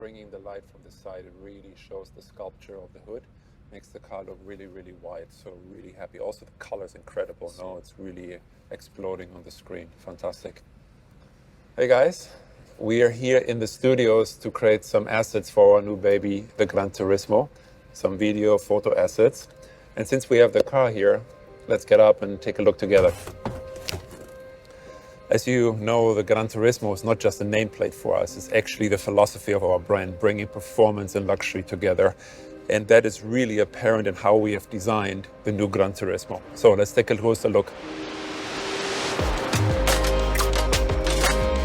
Bringing the light from the side, it really shows the sculpture of the hood. Makes the car look really, really wide. So really happy. Also the color is incredible. No, it's really exploding on the screen. Fantastic. Hey guys, we are here in the studios to create some assets for our new baby, the GranTurismo. Some video, photo assets. And since we have the car here, let's get up and take a look together. As you know, the GranTurismo is not just a nameplate for us. It's actually the philosophy of our brand, bringing performance and luxury together. And that is really apparent in how we have designed the new GranTurismo. So let's take a closer look.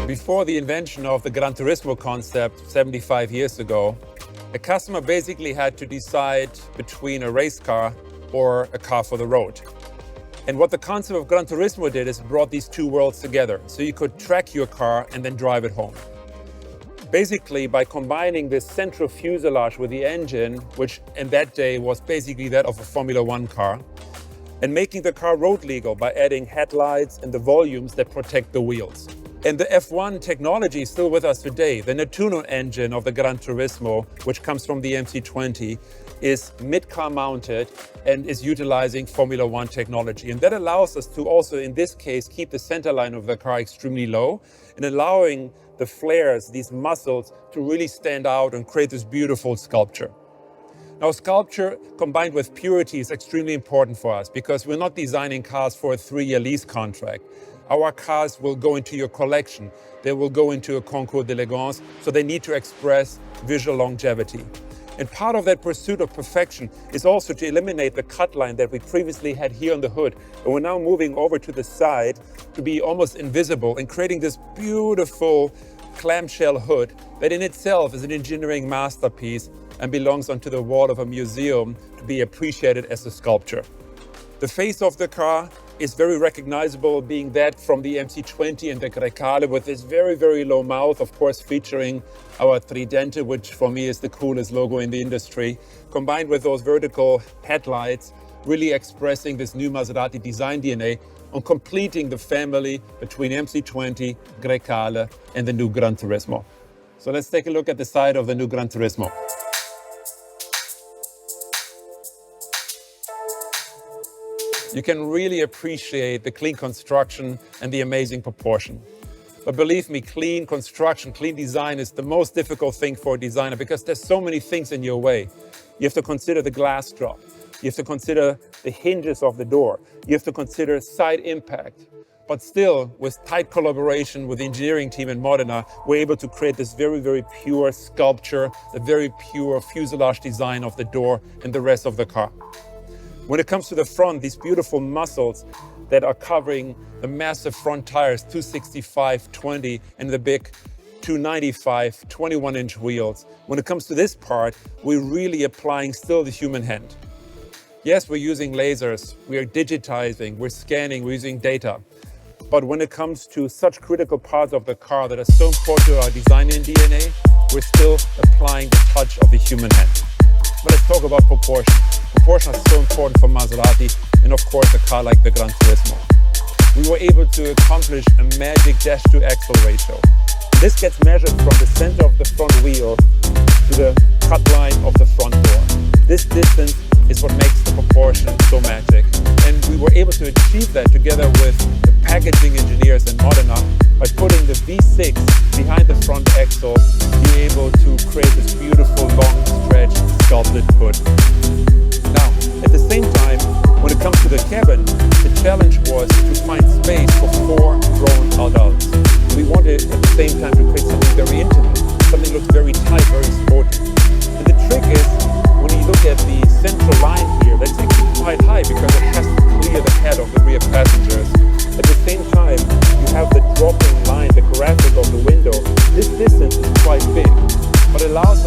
Before the invention of the GranTurismo concept 75 years ago, a customer basically had to decide between a race car or a car for the road. And what the concept of GranTurismo did is brought these two worlds together. So you could track your car and then drive it home. Basically, by combining this central fuselage with the engine, which in that day was basically that of a Formula One car, and making the car road legal by adding headlights and the volumes that protect the wheels. And the F1 technology is still with us today. The Nettuno engine of the GranTurismo, which comes from the MC20, is mid-car mounted and is utilizing Formula One technology. And that allows us to also, in this case, keep the center line of the car extremely low and allowing the flares, these muscles, to really stand out and create this beautiful sculpture. Now, sculpture combined with purity is extremely important for us because we're not designing cars for a 3-year lease contract. Our cars will go into your collection. They will go into a concours d'élégance, so they need to express visual longevity. And part of that pursuit of perfection is also to eliminate the cut line that we previously had here on the hood. And we're now moving over to the side to be almost invisible and creating this beautiful clamshell hood that in itself is an engineering masterpiece and belongs onto the wall of a museum to be appreciated as a sculpture. The face of the car is very recognizable, being that from the MC20 and the Grecale with this very, very low mouth, of course featuring our Tridente, which for me is the coolest logo in the industry, combined with those vertical headlights, really expressing this new Maserati design DNA on completing the family between MC20, Grecale and the new GranTurismo. So let's take a look at the side of the new GranTurismo. You can really appreciate the clean construction and the amazing proportion. But believe me, clean construction, clean design is the most difficult thing for a designer because there's so many things in your way. You have to consider the glass drop. You have to consider the hinges of the door. You have to consider side impact. But still, with tight collaboration with the engineering team in Modena, we're able to create this very, very pure sculpture, the very pure fuselage design of the door and the rest of the car. When it comes to the front, these beautiful muscles that are covering the massive front tires, 265/20, and the big 295 21-inch wheels. When it comes to this part, we're really applying still the human hand. Yes, we're using lasers, we are digitizing, we're scanning, we're using data. But when it comes to such critical parts of the car that are so important to our design and DNA, we're still applying the touch of the human hand. But let's talk about proportion. Proportion is so important for Maserati and of course a car like the GranTurismo. We were able to accomplish a magic dash-to-axle ratio. This gets measured from the center of the front wheel to the cut line of the front door. This distance is what makes the proportion so magic. And we were able to achieve that together with the packaging engineers in Modena by putting the V6 behind the front axle, being able to create this beautiful long stretch sculpted hood. Now, at the same time, when it comes to the cabin, the challenge was to find space for 4 grown adults. We wanted at the same time to create something very intimate, something that looks very tight, very sporty. And the trick is, when you look at the central line here, that's actually quite high because it has to clear the head of the rear passengers. At the same time, you have the dropping line, the graphic of the window. This distance is quite big, but allows us